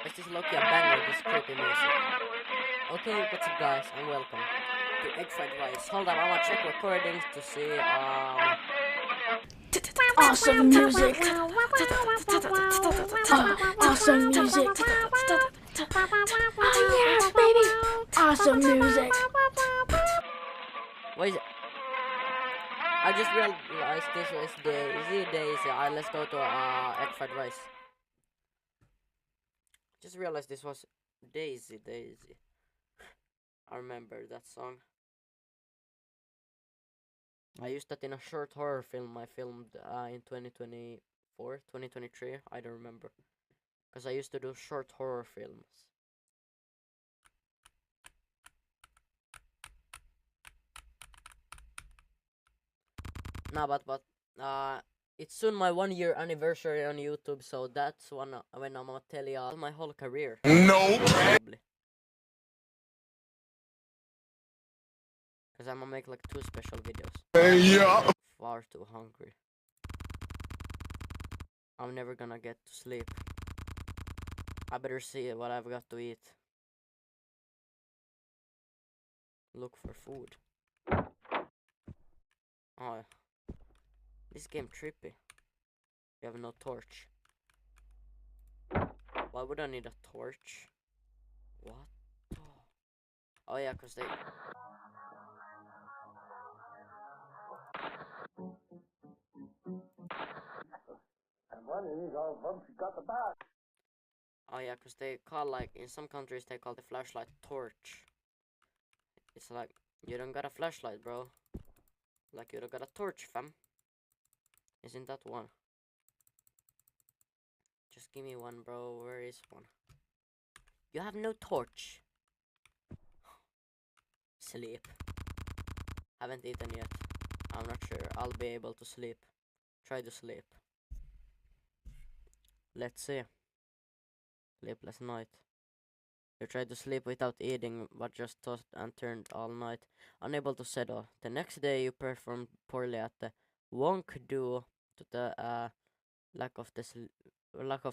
Is this lucky a banger, this creepy music? Okay, what's up guys, and welcome to Egg Fried Rice. Hold on, I wanna check recordings to see, Awesome music. Awesome music. Oh yeah, baby. Awesome music. what is it? I just realized this is Daisy. Alright, let's go to, Egg Fried Rice. Just realized this was Daisy. I remember that song. I used that in a short horror film I filmed in 2024, 2023, I don't remember. Because I used to do short horror films. Nah, but it's soon my 1 year anniversary on YouTube, so that's when I'm gonna tell you my whole career. No. Probably. Because I'm gonna make like 2 special videos. Yeah. Far too hungry. I'm never gonna get to sleep. I better see what I've got to eat. Look for food. Oh, this game trippy. You have no torch. Why would I need a torch? What? Oh yeah, cause they... Oh yeah, cause they call, like, in some countries they call the flashlight torch. It's like, you don't got a flashlight, bro. Like, you don't got a torch, fam. Isn't that one? Just give me one, bro. Where is one? You have no torch. Sleep. Haven't eaten yet. I'm not sure I'll be able to sleep. Try to sleep. Let's see. Sleepless night. You tried to sleep without eating, but just tossed and turned all night, unable to settle. The next day you performed poorly at the wonk due to the lack of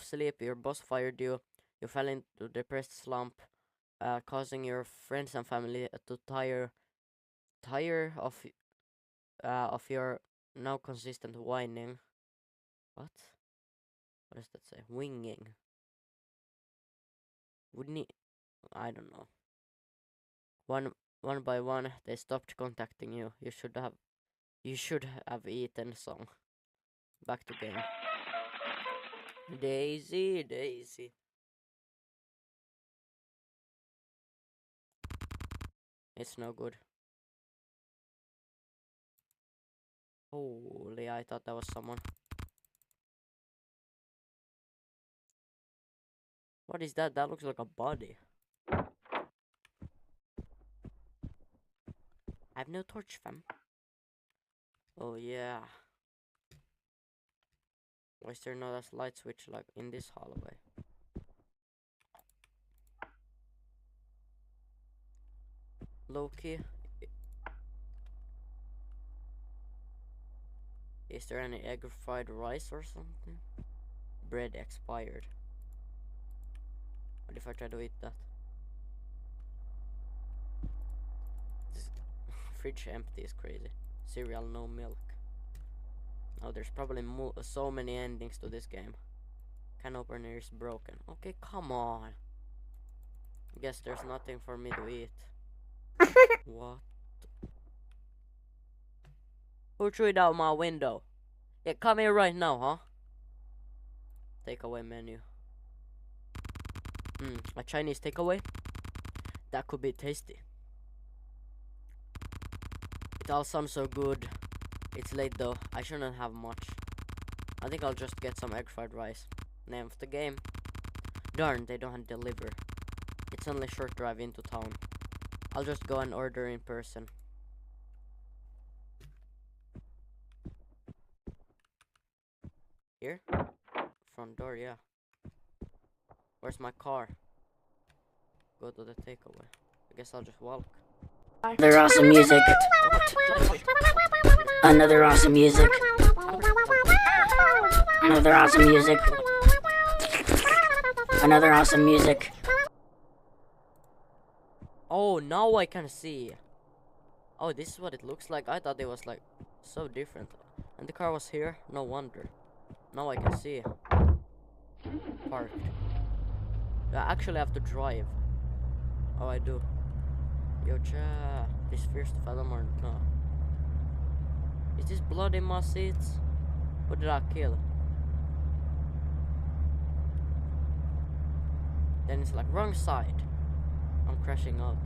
sleep. Your boss fired you. You fell into depressed slump, causing your friends and family to tire of your now consistent whining. What? What does that say? Winging. Wouldn't I don't know. One by one, they stopped contacting you. You should have eaten some. Back to game. Daisy. It's no good. Holy, I thought that was someone. What is that? That looks like a body. I have no torch, fam. Oh yeah. Why is there not a light switch like in this hallway? Loki. Is there any egg fried rice or something? Bread expired. What if I try to eat that? This fridge empty is crazy. Cereal, no milk. Oh, there's probably so many endings to this game. Can opener is broken. Okay, come on. Guess there's nothing for me to eat. What? Who threw it out my window? Yeah, come here right now, huh? Takeaway menu. A Chinese takeaway? That could be tasty. It all sounds so good. It's late though. I shouldn't have much. I think I'll just get some egg fried rice. Name of the game. Darn, they don't deliver. It's only a short drive into town. I'll just go and order in person. Here? Front door, yeah. Where's my car? Go to the takeaway. I guess I'll just walk. Another awesome music. Another awesome music. Another awesome music. Another awesome music. Oh, now I can see. Oh, this is what it looks like. I thought it was like so different. And the car was here. No wonder. Now I can see. Parked. I actually have to drive. Oh, I do. Yo, cha. This first film or no? Is this blood in my seats? Who did I kill? Then it's like wrong side. I'm crashing out.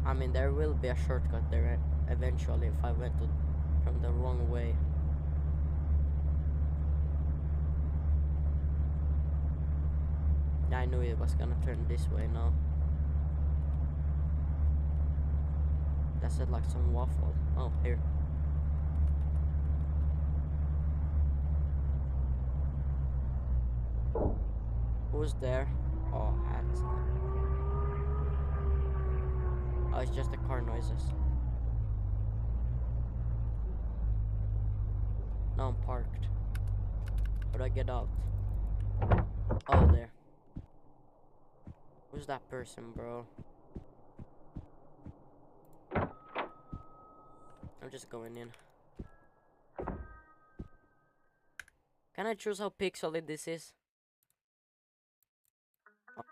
I mean, there will be a shortcut there eventually if I went from the wrong way. I knew it was gonna turn this way now. That said like some waffle. Oh, here. Who's there? Oh, hats. Oh, it's just the car noises. Now I'm parked. How do I get out? Oh, there. Who's that person, bro? I'm just going in. Can I choose how pixely this is? Oh,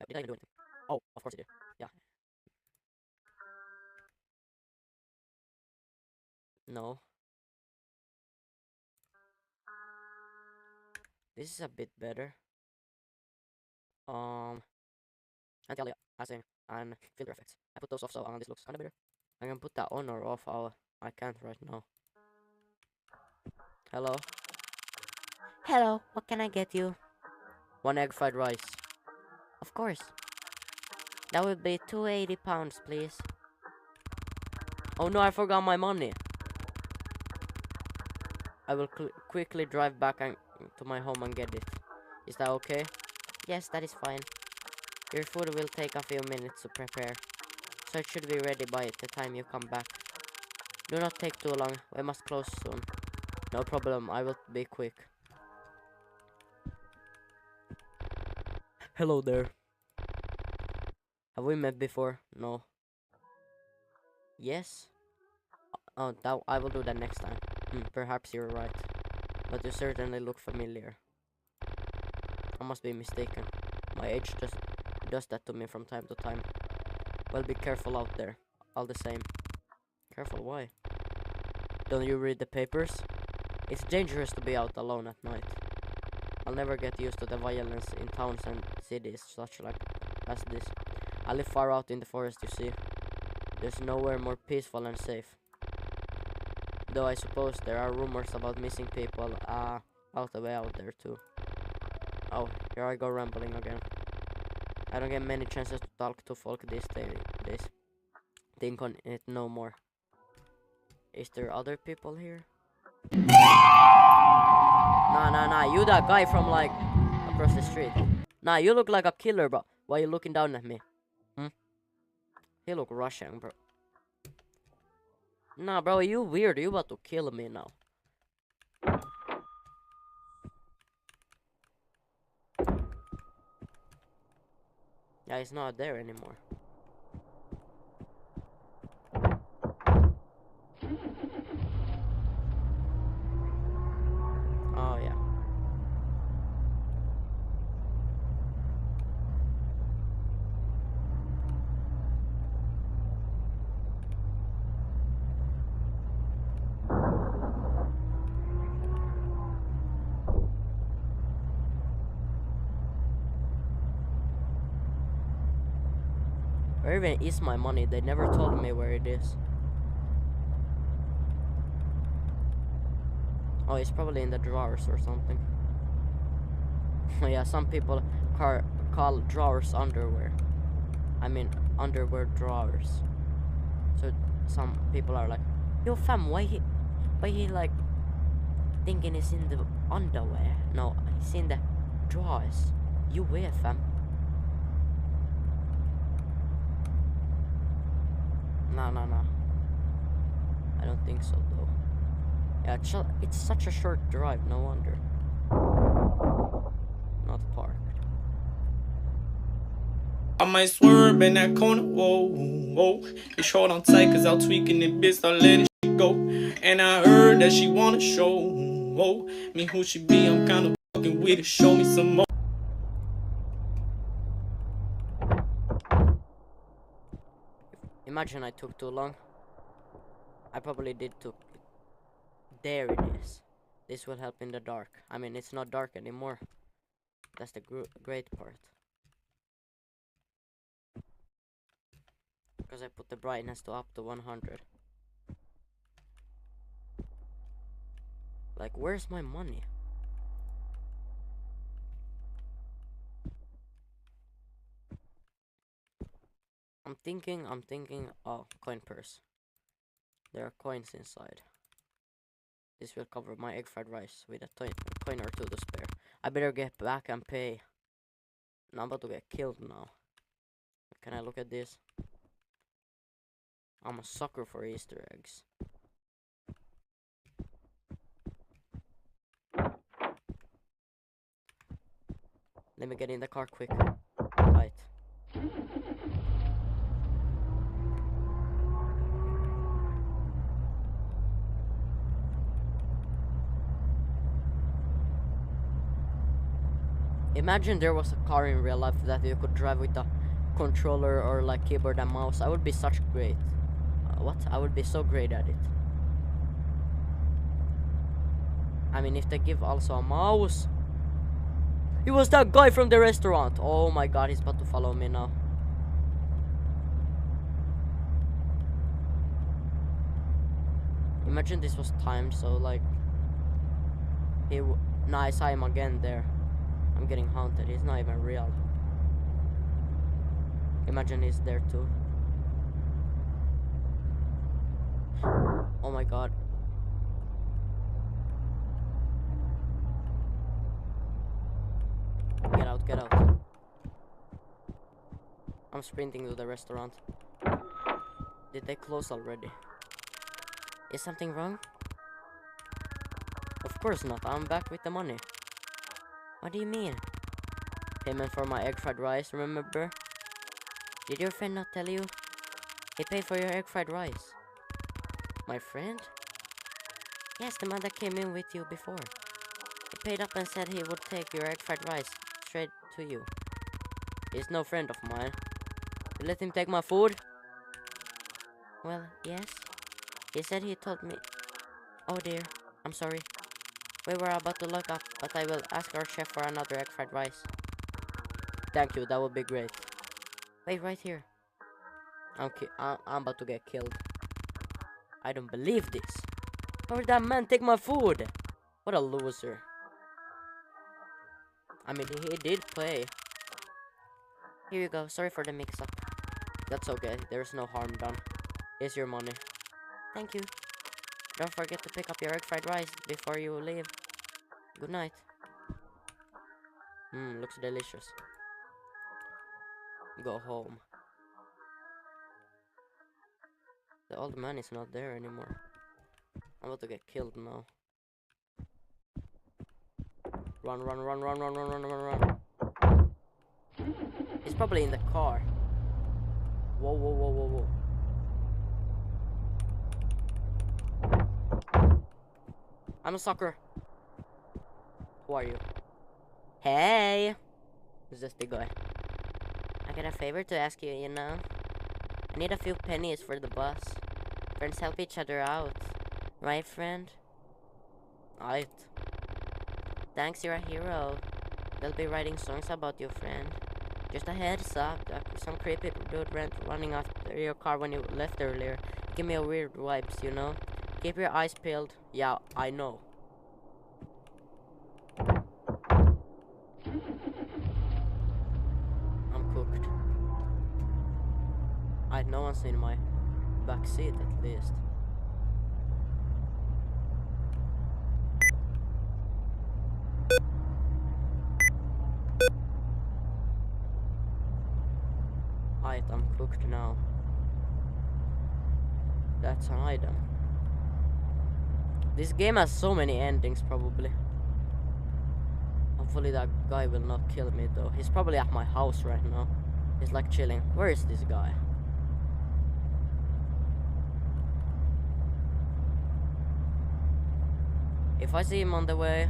did I even do anything? Oh, of course I did. Yeah. No. This is a bit better. Anti-aliasing and filter effects. I put those off so this looks kinda better. I can put that on or off. I can't right now. Hello? Hello, what can I get you? 1 egg fried rice. Of course. That would be £280, please. Oh no, I forgot my money. I will quickly drive back to my home and get it. Is that okay? Yes, that is fine. Your food will take a few minutes to prepare, so it should be ready by the time you come back. Do not take too long, we must close soon. No problem, I will be quick. Hello there. Have we met before? No. Yes? Oh, that I will do that next time. Perhaps you're right. But you certainly look familiar. I must be mistaken. My age just does that to me from time to time. Well, be careful out there. All the same. Careful, why? Don't you read the papers? It's dangerous to be out alone at night. I'll never get used to the violence in towns and cities such like as this. I live far out in the forest, you see. There's nowhere more peaceful and safe. Though I suppose there are rumors about missing people out the way out there too. Oh, here I go rambling again. I don't get many chances to talk to folk these days. Think on it no more. Is there other people here? Nah, you that guy from like across the street. Nah, you look like a killer, bro. Why you looking down at me? He look Russian, bro. Nah, bro, you weird. You about to kill me now. Yeah, he's not there anymore. Oh, yeah. Where even is my money? They never told me where it is. Oh, it's probably in the drawers or something. Yeah, some people call drawers underwear. I mean, underwear drawers. So some people are like, yo fam, why he like thinking it's in the underwear? No, it's in the drawers. You weird fam. No. I don't think so though. Yeah, it's such a short drive, no wonder. Not parked. I might swerve in that corner, whoa, whoa. It's short on tight, cause I'm tweaking it, bitch, start letting shit go. And I heard that she wanna show, whoa. Me who she be, I'm kinda fucking with it, show me some more. Imagine I took too long. I probably did took. There it is. This will help in the dark. I mean, it's not dark anymore. That's the great part. Because I put the brightness to up to 100. Like, where's my money? I'm thinking, oh, coin purse. There are coins inside. This will cover my egg fried rice with a coin or two to spare. I better get back and pay. I'm about to get killed now. Can I look at this? I'm a sucker for Easter eggs. Let me get in the car quick. Right. Imagine there was a car in real life that you could drive with a controller or like keyboard and mouse. I would be such great. What? I would be so great at it. I mean, if they give also a mouse. It was that guy from the restaurant. Oh my god, he's about to follow me now. Imagine this was timed, so like nah, I saw him again there. I'm getting haunted. He's not even real. Imagine he's there too. Oh my god. Get out. I'm sprinting to the restaurant. Did they close already? Is something wrong? Of course not. I'm back with the money. What do you mean? Payment for my egg fried rice, remember? Did your friend not tell you? He paid for your egg fried rice. My friend? Yes, the man that came in with you before. He paid up and said he would take your egg fried rice straight to you. He's no friend of mine. You let him take my food? Well, yes. He said he told me. Oh dear, I'm sorry. We were about to look up, but I will ask our chef for another egg fried rice. Thank you, that would be great. Wait, right here. I'm about to get killed. I don't believe this. How did that man take my food? What a loser. I mean, he did play. Here you go, sorry for the mix-up. That's okay, there's no harm done. Here's your money. Thank you. Don't forget to pick up your egg fried rice before you leave. Good night. Looks delicious. Go home. The old man is not there anymore. I'm about to get killed now. Run. He's probably in the car. Whoa. I'm a sucker. Who are you? Hey! Who's this big guy? I got a favor to ask you, you know? I need a few pennies for the bus. Friends help each other out. Right, friend? Right. Thanks, you're a hero. They'll be writing songs about you, friend. Just a heads up, some creepy dude running after your car when you left earlier. Give me a weird vibes, you know? Keep your eyes peeled. Yeah, I know. I'm cooked. No one's in my back seat at least. I'm cooked now. That's an item. This game has so many endings, probably. Hopefully that guy will not kill me though. He's probably at my house right now. He's like chilling. Where is this guy? If I see him on the way,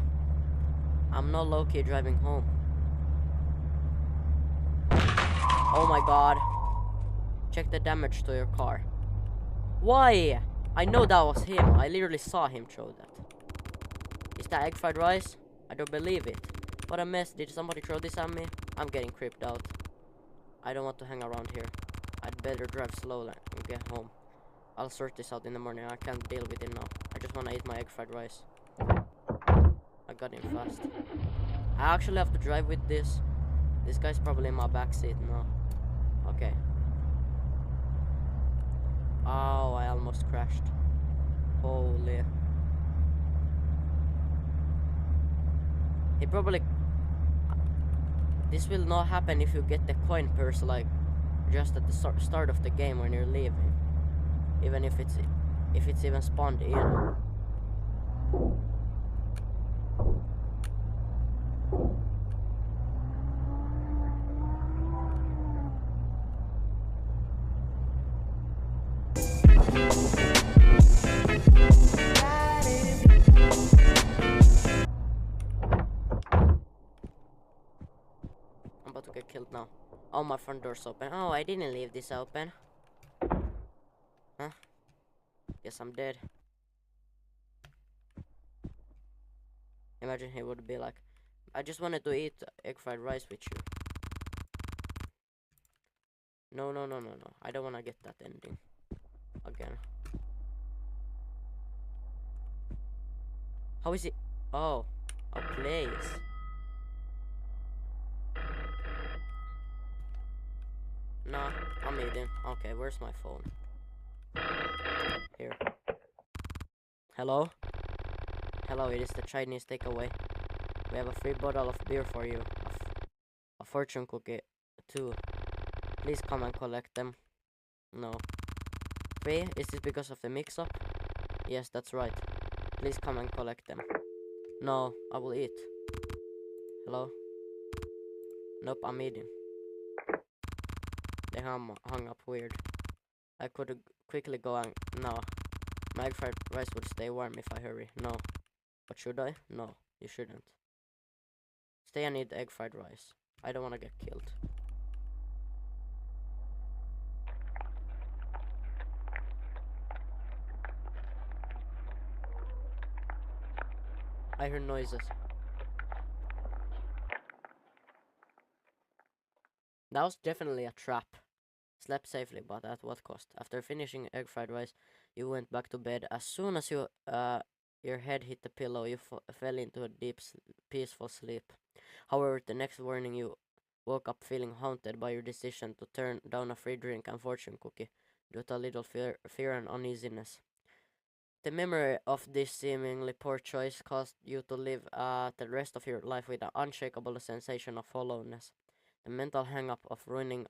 I'm not low-key driving home. Oh my god. Check the damage to your car. Why? I know that was him. I literally saw him throw that. Is that egg fried rice? I don't believe it. What a mess. Did somebody throw this at me? I'm getting creeped out. I don't want to hang around here. I'd better drive slowly and get home. I'll sort this out in the morning. I can't deal with it now. I just want to eat my egg fried rice. I got him fast. I actually have to drive with this. This guy's probably in my backseat now. Okay. Oh, I almost crashed. Holy. He probably... This will not happen if you get the coin purse like just at the start of the game when you're leaving. Even if it's even spawned in. I'm about to get killed now. Oh, my front door's open. Oh, I didn't leave this open. Huh? Guess I'm dead. Imagine he would be like, I just wanted to eat egg fried rice with you. No, no, no, no, no. I don't want to get that ending again. How is it? Oh, a place. Nah, I'm eating. Okay, where's my phone? Here. Hello? Hello, it is the Chinese takeaway. We have a free bottle of beer for you. A fortune cookie, too. Please come and collect them. No. Free? Is this because of the mix-up? Yes, that's right. Please come and collect them. No, I will eat. Hello? Nope, I'm eating. They hung up weird. I could quickly go and... No. My egg fried rice would stay warm if I hurry. No. But should I? No, you shouldn't. Stay and eat egg fried rice. I don't want to get killed. I hear noises. That was definitely a trap. Slept safely, but at what cost? After finishing egg fried rice, you went back to bed. As soon as your head hit the pillow, you fell into a deep, peaceful sleep. However, the next morning you woke up feeling haunted by your decision to turn down a free drink and fortune cookie due to a little fear and uneasiness. The memory of this seemingly poor choice caused you to live the rest of your life with an unshakable sensation of hollowness. The mental hang-up of ruining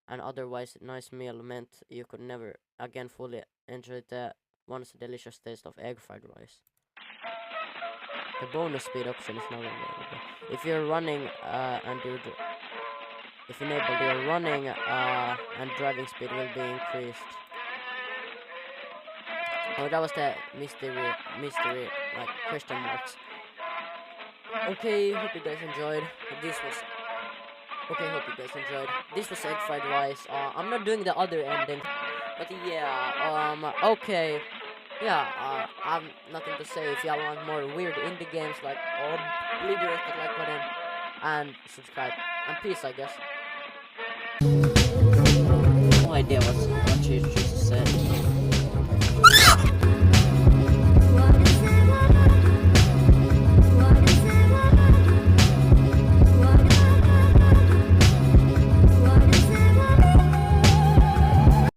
an otherwise nice meal meant you could never again fully enjoy the once delicious taste of egg fried rice. The bonus speed option is now available. If you're running if enabled, your running and driving speed will be increased. Oh, that was the mystery, like question marks. Okay, hope you guys enjoyed. Hope you guys enjoyed. This was egg fried rice. I'm not doing the other ending, but yeah, okay. Yeah, I've nothing to say. If y'all want more weird indie games, like, leave the like button and subscribe. And peace, I guess. No idea what Jesus said.